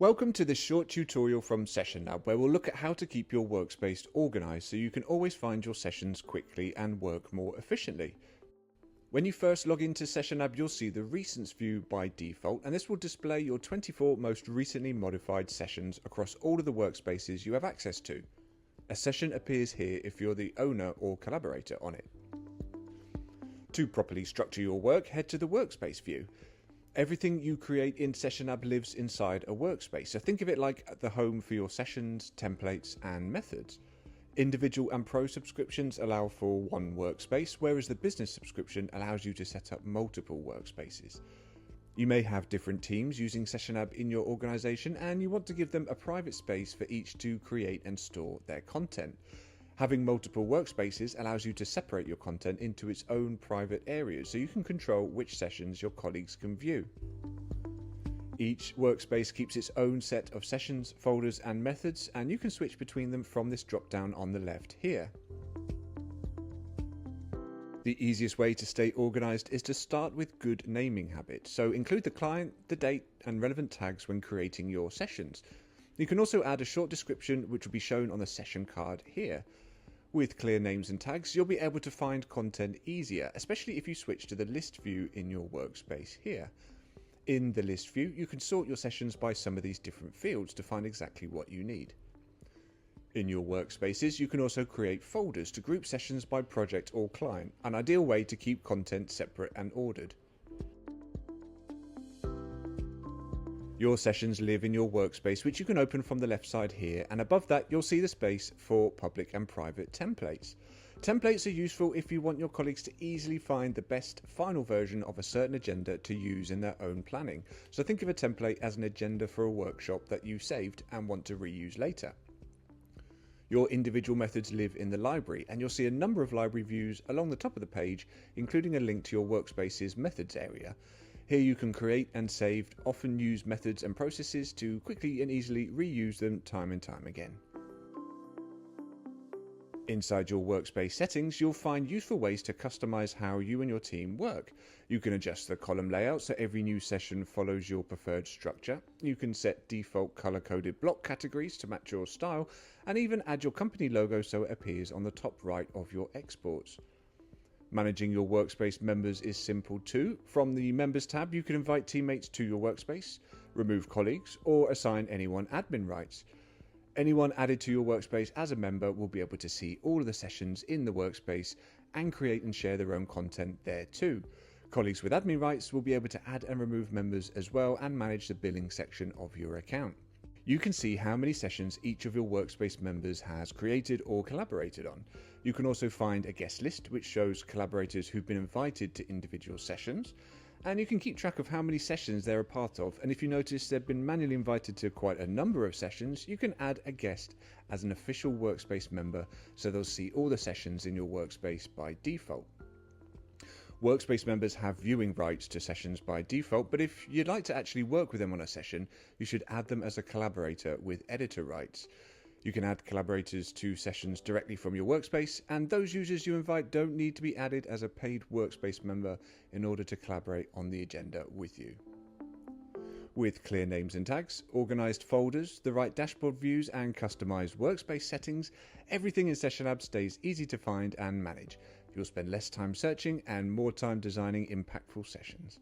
Welcome to this short tutorial from SessionLab, where we'll look at how to keep your workspace organized so you can always find your sessions quickly and work more efficiently. When you first log into SessionLab, you'll see the Recents view by default, and this will display your 24 most recently modified sessions across all of the workspaces you have access to. A session appears here if you're the owner or collaborator on it. To properly structure your work, head to the Workspace view. Everything you create in SessionLab lives inside a workspace, so think of it like the home for your sessions, templates, and methods. Individual and pro subscriptions allow for one workspace, whereas the business subscription allows you to set up multiple workspaces. You may have different teams using SessionLab in your organization, and you want to give them a private space for each to create and store their content. Having multiple workspaces allows you to separate your content into its own private areas so you can control which sessions your colleagues can view. Each workspace keeps its own set of sessions, folders, and methods, and you can switch between them from this drop down on the left here. The easiest way to stay organized is to start with good naming habits, so include the client, the date, and relevant tags when creating your sessions. You can also add a short description which will be shown on the session card here. With clear names and tags, you'll be able to find content easier, especially if you switch to the list view in your workspace here. In the list view, you can sort your sessions by some of these different fields to find exactly what you need. In your workspaces, you can also create folders to group sessions by project or client, an ideal way to keep content separate and ordered. Your sessions live in your workspace, which you can open from the left side here, and above that you'll see the space for public and private templates. Templates are useful if you want your colleagues to easily find the best final version of a certain agenda to use in their own planning. So think of a template as an agenda for a workshop that you saved and want to reuse later. Your individual methods live in the library, and you'll see a number of library views along the top of the page, including a link to your workspace's methods area. Here you can create and save often used methods and processes to quickly and easily reuse them time and time again. Inside your workspace settings, you'll find useful ways to customize how you and your team work. You can adjust the column layout so every new session follows your preferred structure. You can set default color-coded block categories to match your style, and even add your company logo so it appears on the top right of your exports. Managing your workspace members is simple too. From the Members tab, you can invite teammates to your workspace, remove colleagues, or assign anyone admin rights. Anyone added to your workspace as a member will be able to see all of the sessions in the workspace and create and share their own content there too. Colleagues with admin rights will be able to add and remove members as well and manage the billing section of your account. You can see how many sessions each of your workspace members has created or collaborated on. You can also find a guest list which shows collaborators who've been invited to individual sessions, and you can keep track of how many sessions they're a part of, and if you notice they've been manually invited to quite a number of sessions, you can add a guest as an official workspace member so they'll see all the sessions in your workspace by default. Workspace members have viewing rights to sessions by default, but if you'd like to actually work with them on a session, you should add them as a collaborator with editor rights. You can add collaborators to sessions directly from your workspace, and those users you invite don't need to be added as a paid workspace member in order to collaborate on the agenda with you. With clear names and tags, organized folders, the right dashboard views, and customized workspace settings, everything in SessionLab stays easy to find and manage. You'll spend less time searching and more time designing impactful sessions.